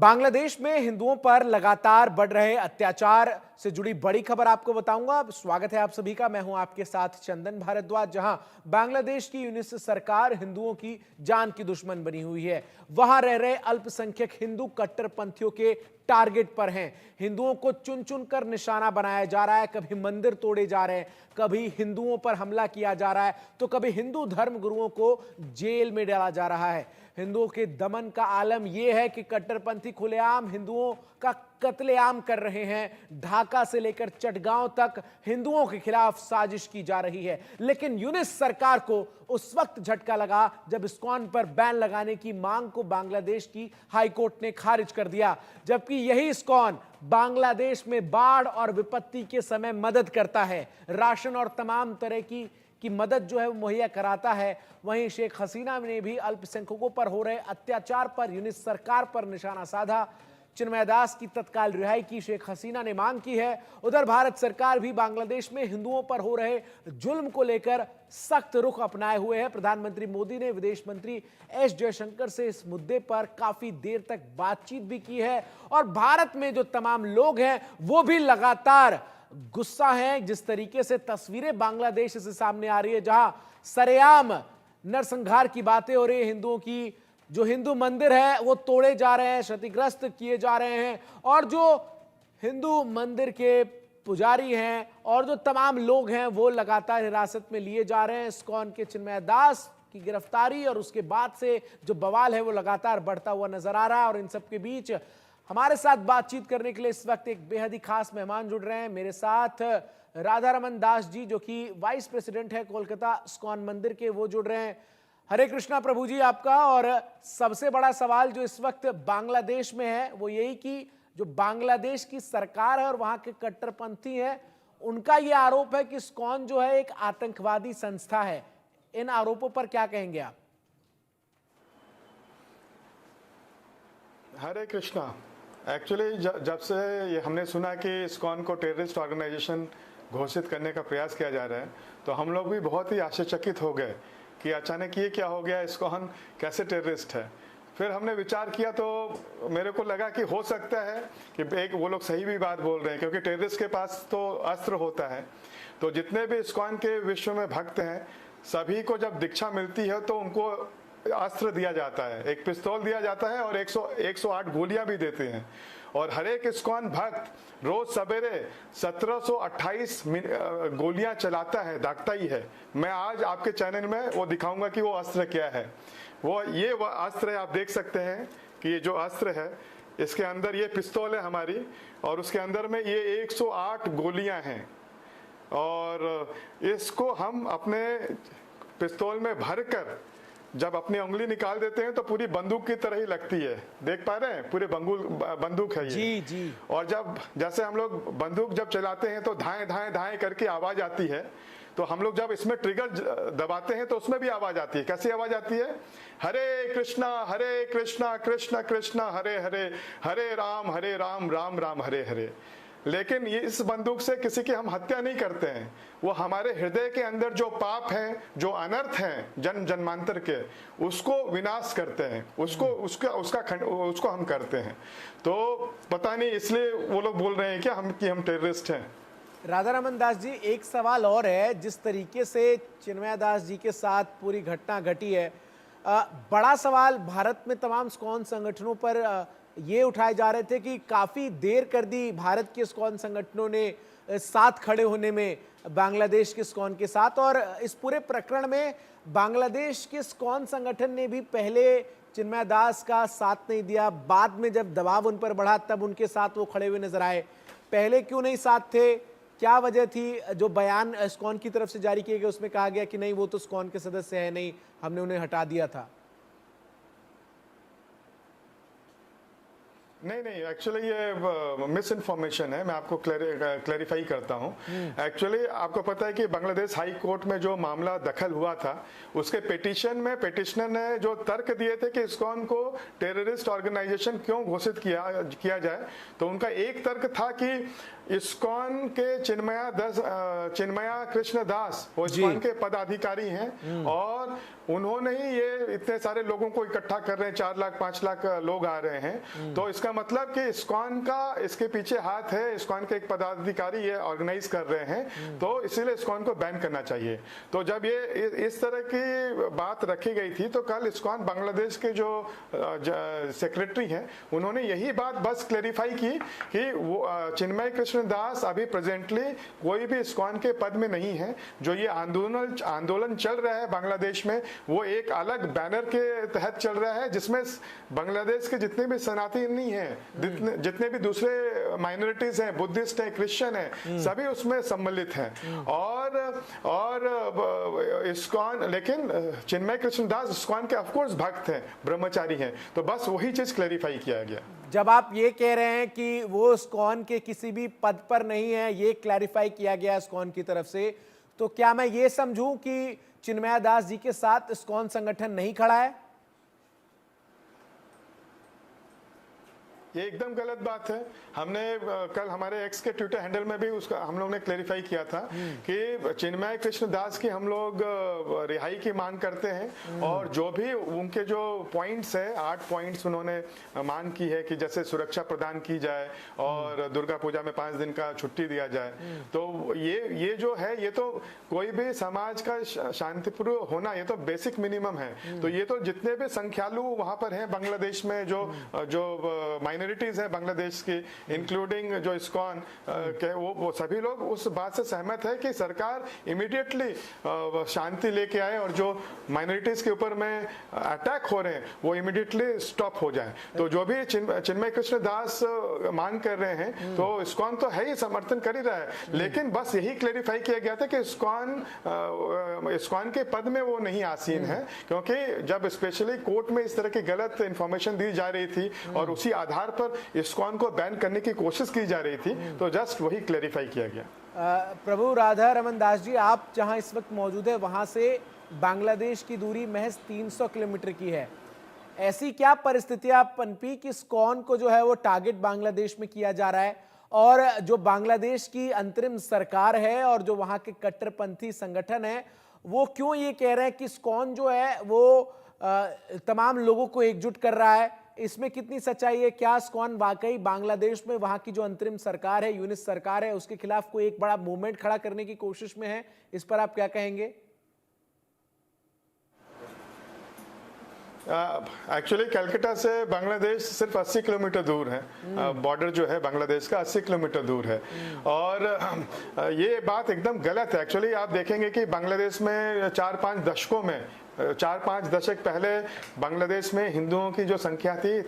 बांग्लादेश में हिंदुओं पर लगातार बढ़ रहे अत्याचार से जुड़ी बड़ी खबर आपको बताऊंगा। स्वागत है आप सभी का। मैं हूं आपके साथ चंदन भारद्वाज। जहां बांग्लादेश की यूनिस्ट सरकार हिंदुओं की जान की दुश्मन बनी हुई है, वहां रह रहे अल्पसंख्यक हिंदू कट्टरपंथियों के टारगेट पर हैं। हिंदुओं को चुन चुन कर निशाना बनाया जा रहा है। कभी मंदिर तोड़े जा रहे हैं, कभी हिंदुओं पर हमला किया जा रहा है, तो कभी हिंदू धर्म गुरुओं को जेल में डाला जा रहा है। हिंदुओं के दमन का आलम यह है कि कट्टरपंथी खुलेआम हिंदुओं का कत्लेआम कर रहे हैं। ढाका से लेकर चटगांव तक हिंदुओं के खिलाफ साजिश की जा रही है। लेकिन यूनिस सरकार को उस वक्त झटका लगा जब इस्कॉन पर बैन लगाने की मांग को बांग्लादेश की हाईकोर्ट ने खारिज कर दिया। जबकि यही इस्कॉन बांग्लादेश में बाढ़ और विपत्ति के समय मदद करता है, राशन और तमाम तरह की मदद जो है वो मुहैया कराता है। वहीं शेख हसीना ने भी अल्पसंख्यकों पर हो रहे अत्याचार पर यूनिस सरकार पर निशाना साधा। चिन्मय दास की तत्काल रिहाई की शेख हसीना ने मांग की है। उधर भारत सरकार भी बांग्लादेश में हिंदुओं पर हो रहे जुल्म को लेकर सख्त रुख अपनाए हुए है। प्रधानमंत्री मोदी ने विदेश मंत्री एस जयशंकर से इस मुद्दे पर काफी देर तक बातचीत भी की है। और भारत में जो तमाम लोग हैं वो भी लगातार गुस्सा है जिस तरीके से तस्वीरें बांग्लादेश से सामने आ रही है, जहां सरेआम नरसंहार की बातें हो रही है। हिंदुओं की जो हिंदू मंदिर है वो तोड़े जा रहे हैं, क्षतिग्रस्त किए जा रहे हैं, और जो हिंदू मंदिर के पुजारी हैं और जो तमाम लोग हैं वो लगातार हिरासत में लिए जा रहे हैं। इस्कॉन के चिन्मय दास की गिरफ्तारी और उसके बाद से जो बवाल है वो लगातार बढ़ता हुआ नजर आ रहा है। और इन सब के बीच हमारे साथ बातचीत करने के लिए इस वक्त एक बेहद ही खास मेहमान जुड़ रहे हैं। मेरे साथ राधा रमन दास जी, जो कि वाइस प्रेसिडेंट है कोलकाता इस्कॉन मंदिर के, वो जुड़ रहे हैं। हरे कृष्णा प्रभु जी आपका। और सबसे बड़ा सवाल जो इस वक्त बांग्लादेश में है वो यही कि जो बांग्लादेश की सरकार है और वहां के कट्टरपंथी हैं, उनका यह आरोप है कि इस्कॉन जो है एक आतंकवादी संस्था है। इन आरोपों पर क्या कहेंगे आप? हरे कृष्णा। एक्चुअली जब से ये हमने सुना कि इस्कॉन को टेररिस्ट ऑर्गेनाइजेशन घोषित करने का प्रयास किया जा रहा है, तो हम लोग भी बहुत ही आश्चर्यचकित हो गए कि अचानक ये क्या हो गया, इस्कॉन कैसे टेररिस्ट है। फिर हमने विचार किया तो मेरे को लगा कि हो सकता है कि एक वो लोग सही भी बात बोल रहे हैं, क्योंकि टेररिस्ट के पास तो अस्त्र होता है। तो जितने भी इस्कॉन के विश्व में भक्त हैं, सभी को जब दीक्षा मिलती है तो उनको अस्त्र दिया जाता है, एक पिस्तौल दिया जाता है और 108 गोलियां भी देते हैं। और हर एक इस्कॉन भक्त रोज सवेरे 1728 गोलियां चलाता है, दागता ही है। मैं आज आपके चैनल में वो दिखाऊंगा कि वो अस्त्र क्या है। वो अस्त्र है, आप देख सकते हैं कि ये जो अस्त्र है इसके अंदर ये पिस्तौल है हमारी, और उसके अंदर में ये 108 गोलियां हैं। और इसको हम अपने पिस्तौल में भरकर जब अपनी उंगली निकाल देते हैं तो पूरी बंदूक की तरह ही लगती है। देख पा रहे हैं, पूरे बंदूक है ये। जी जी। और जब जैसे हम लोग बंदूक जब चलाते हैं तो धाएं धाएं धाएं करके आवाज आती है, तो हम लोग जब इसमें ट्रिगर दबाते हैं तो उसमें भी आवाज आती है। कैसी आवाज आती है? हरे कृष्णा कृष्ण कृष्ण हरे हरे, हरे राम राम राम हरे हरे। लेकिन ये इस बंदूक से किसी की हम हत्या नहीं करते हैं। वो हमारे हृदय के अंदर जो पाप हैं, जो अनर्थ हैं जन्म जन्मांतर के, उसको विनाश करते हैं, उसको हम करते हैं। तो पता नहीं इसलिए वो लोग बोल रहे हैं क्या हम टेररिस्ट हैं। राधा रमन दास जी, एक सवाल और है। जिस तरीके से चिन्मय दास जी के साथ पूरी घटना घटी है, बड़ा सवाल भारत में तमाम इस्कॉन संगठनों पर ये उठाए जा रहे थे कि काफी देर कर दी भारत के इस्कॉन संगठनों ने साथ खड़े होने में बांग्लादेश के इस्कॉन के साथ। और इस पूरे प्रकरण में बांग्लादेश के इस्कॉन संगठन ने भी पहले चिन्मय दास का साथ नहीं दिया, बाद में जब दबाव उन पर बढ़ा तब उनके साथ वो खड़े हुए नजर आए। पहले क्यों नहीं साथ थे? क्या वजह थी? जो बयान इस्कॉन की तरफ से जारी किए गए उसमें कहा गया कि नहीं, वो तो इस्कॉन के सदस्य है नहीं, हमने उन्हें हटा दिया था। नहीं, एक्चुअली ये मिस इन्फॉर्मेशन है। मैं आपको क्लैरिफाई करता हूँ। एक्चुअली आपको पता है कि बांग्लादेश हाई कोर्ट में जो मामला दखल हुआ था, उसके पिटीशन में पिटिशनर ने जो तर्क दिए थे कि इस्कॉन को टेररिस्ट ऑर्गेनाइजेशन क्यों घोषित किया जाए, तो उनका एक तर्क था कि इस्कॉन के चिन्मया कृष्ण दास वो इस्कॉन के पदाधिकारी हैं और उन्होंने ही ये इतने सारे लोगों को इकट्ठा कर रहे हैं, 4 लाख 5 लाख लोग आ रहे हैं। तो इसका मतलब कि इस्कॉन का इसके पीछे हाथ है, इस्कॉन के एक पदाधिकारी ये ऑर्गेनाइज कर रहे हैं, तो इसीलिए इस्कॉन को बैन करना चाहिए। तो जब ये इस तरह की बात रखी गई थी तो कल इस्कॉन बांग्लादेश के जो सेक्रेटरी हैं उन्होंने यही बात बस क्लेरिफाई की कि वो चिन्मय कृष्ण दास अभी प्रेजेंटली कोई भी इस्कॉन के पद में नहीं है। जो ये आंदोलन चल रहा है बांग्लादेश में वो एक अलग बैनर के तहत चल रहा है जिसमें बांग्लादेश के जितने भी सनातनी हैं, जितने भी दूसरे माइनॉरिटीज हैं, बुद्धिस्ट हैं, क्रिश्चियन हैं, सभी उसमें सम्मिलित हैं। और इस्कॉन, लेकिन चिन्मय कृष्ण दास इस्कॉन के ऑफकोर्स भक्त हैं, ब्रह्मचारी हैं। तो बस वही चीज क्लेरिफाई किया गया। जब आप ये कह रहे हैं कि वो इस्कॉन के किसी भी पद पर नहीं है, ये क्लैरिफाई किया गया इस्कॉन की तरफ से, तो क्या मैं ये समझूं कि चिन्मया दास जी के साथ इस्कॉन संगठन नहीं खड़ा है? ये एकदम गलत बात है। हमने कल हमारे एक्स के ट्विटर हैंडल में भी उसका हम लोग ने क्लेरिफाई किया था कि चिन्मय कृष्ण दास की हम लोग रिहाई की मांग करते हैं और जो भी उनके जो पॉइंट्स है 8 पॉइंट्स उन्होंने मांग की है कि जैसे सुरक्षा प्रदान की जाए और दुर्गा पूजा में 5 दिन का छुट्टी दिया जाए। तो ये जो है ये तो कोई भी समाज का शांतिपूर्ण होना ये तो बेसिक मिनिमम है। तो ये तो जितने भी संख्यालु वहां पर हैं बांग्लादेश में जो माइनॉरिटीज है बांग्लादेश की, इंक्लूडिंग जो इस्कॉन के वो सभी लोग उस बात से सहमत है कि सरकार इमीडिएटली शांति लेके आए और जो माइनॉरिटीज के ऊपर में अटैक हो रहे हैं वो इमीडिएटली स्टॉप हो जाए। तो जो भी चिन्मय कृष्ण दास मांग कर रहे हैं तो इस्कॉन तो है ही, समर्थन कर ही रहा है, लेकिन बस यही क्लेरिफाई किया गया था कि इस्कॉन के पद में वो नहीं आसीन है, क्योंकि जब स्पेशली कोर्ट में इस तरह की गलत इंफॉर्मेशन दी जा रही थी और उसी आधार पर इस्कॉन को बैन करने की कोशिश की जा रही थी, तो जस्ट वही क्लेरिफाई किया गया। प्रभु राधा रमन दास जी, आप जहां इस वक्त मौजूद है वहां से बांग्लादेश की दूरी महज 300 किलोमीटर की है। ऐसी क्या परिस्थितियां पनपी कि इस्कॉन को जो है वो टारगेट बांग्लादेश में किया जा रहा है, और जो बांग्लादेश की अंतरिम सरकार है और जो वहां के कट्टरपंथी संगठन है वो क्यों ये कह रहे हैं कि इस्कॉन जो है वो तमाम लोगों को एकजुट कर रहा है? इसमें कितनी सच्चाई है? क्या इस्कॉन वाकई बांग्लादेश में वहां की जो अंतरिम सरकार है, यूनिट सरकार है, उसके खिलाफ कोई एक बड़ा मूवमेंट खड़ा करने की कोशिश में है? इस पर आप क्या कहेंगे? एक्चुअली कलकत्ता से बांग्लादेश सिर्फ 80 किलोमीटर दूर है। बॉर्डर जो है बांग्लादेश का 80 किलोमीटर दूर है और ये बात एकदम गलत है। एक्चुअली आप देखेंगे कि बांग्लादेश में 4-5 दशकों में 4-5 दशक पहले बांग्लादेश में हिंदुओं की जो संख्या थी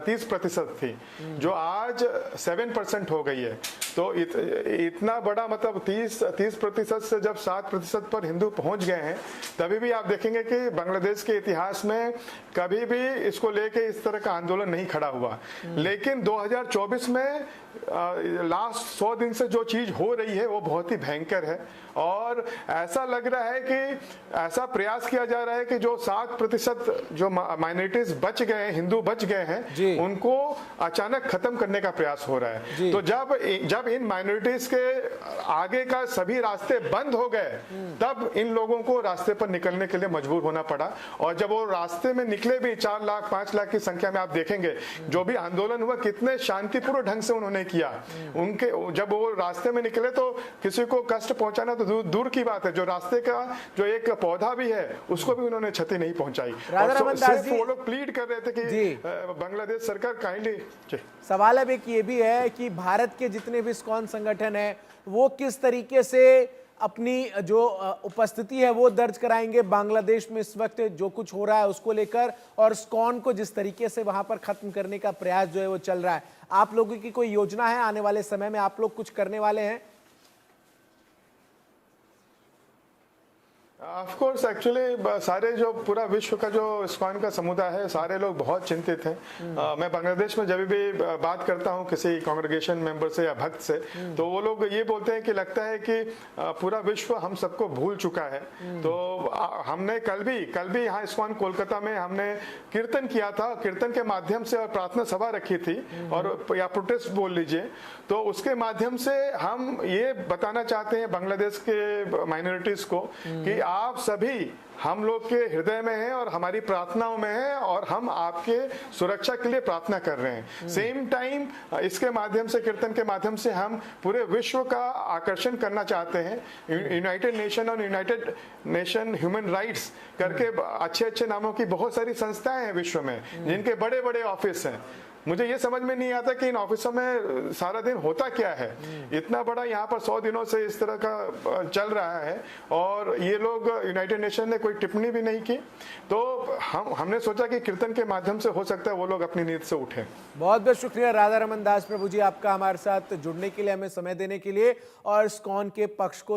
30% थी, जो आज 7% हो गई है। तो इतना बड़ा मतलब 30% से जब 7% पर हिंदू पहुंच गए हैं, तभी भी आप देखेंगे कि बांग्लादेश के इतिहास में कभी भी इसको लेके इस तरह का आंदोलन नहीं खड़ा हुआ। लेकिन 2024 में लास्ट 100 दिन से जो चीज हो रही है वो बहुत ही भयंकर है और ऐसा लग रहा है कि ऐसा प्रयास किया जा रहा है कि जो 7% जो माइनॉरिटीज बच गए हैं, हिंदू बच गए हैं, उनको अचानक खत्म करने का प्रयास हो रहा है। तो जब इन माइनॉरिटीज के आगे का सभी रास्ते बंद हो गए, तब इन लोगों को रास्ते पर निकलने के लिए मजबूर होना पड़ा। और जब वो रास्ते में निकले भी 4 लाख 5 लाख की संख्या में, आप देखेंगे जो भी आंदोलन हुआ कितने शांतिपूर्ण ढंग से उन्होंने किया। उनके जब वो रास्ते में निकले तो किसी को कष्ट पहुंचाना तो दूर की बात है, जो रास्ते का जो एक पौधा भी है उसको भी उन्होंने क्षति नहीं पहुंचाई। और सिर्फ वो लोग प्लीड कर रहे थे कि बांग्लादेश सरकार काइंडली। सवाल अब एक ये भी है कि भारत के जितने भी इस्कॉन संगठन है वो किस तरीके से अपनी जो उपस्थिति है वो दर्ज कराएंगे बांग्लादेश में इस वक्त जो कुछ हो रहा है उसको लेकर, और इस्कॉन को जिस तरीके से वहां पर खत्म करने का प्रयास जो है वो चल रहा है। आप लोगों की कोई योजना है आने वाले समय में? आप लोग कुछ करने वाले हैं? ऑफ कोर्स एक्चुअली सारे जो पूरा विश्व का जो इस्कॉन का समुदाय है, सारे लोग बहुत चिंतित हैं। मैं बांग्लादेश में जब भी बात करता हूं किसी कांग्रेगेशन मेंबर से या भक्त से, तो वो लोग ये बोलते हैं कि लगता है कि पूरा विश्व हम सबको भूल चुका है। तो हमने कल भी यहाँ इस्कॉन कोलकाता में हमने कीर्तन किया था, कीर्तन के माध्यम से और प्रार्थना सभा रखी थी और या प्रोटेस्ट बोल लीजिए, तो उसके माध्यम से हम ये बताना चाहते हैं बांग्लादेश के माइनॉरिटीज को कि आप सभी हम लोग के हृदय में हैं और हमारी प्रार्थनाओं में हैं और हम आपके सुरक्षा के लिए प्रार्थना कर रहे हैं। सेम टाइम इसके माध्यम से, कीर्तन के माध्यम से हम पूरे विश्व का आकर्षण करना चाहते हैं। यूनाइटेड नेशन और यूनाइटेड नेशन ह्यूमन राइट्स करके अच्छे अच्छे नामों की बहुत सारी संस्थाएं हैं विश्व में, जिनके बड़े बड़े ऑफिस हैं। मुझे ये समझ में नहीं आता कि इन ऑफिसों में सारा दिन होता क्या है। इतना बड़ा यहाँ पर 100 दिनों से इस तरह का चल रहा है और ये लोग, यूनाइटेड नेशन ने कोई टिप्पणी भी नहीं की। तो हमने सोचा कि कीर्तन के माध्यम से हो सकता है वो लोग अपनी नींद से उठें। बहुत बहुत शुक्रिया राधा रमन दास प्रभु जी आपका हमारे साथ जुड़ने के लिए, हमें समय देने के लिए और इस्कॉन के पक्ष को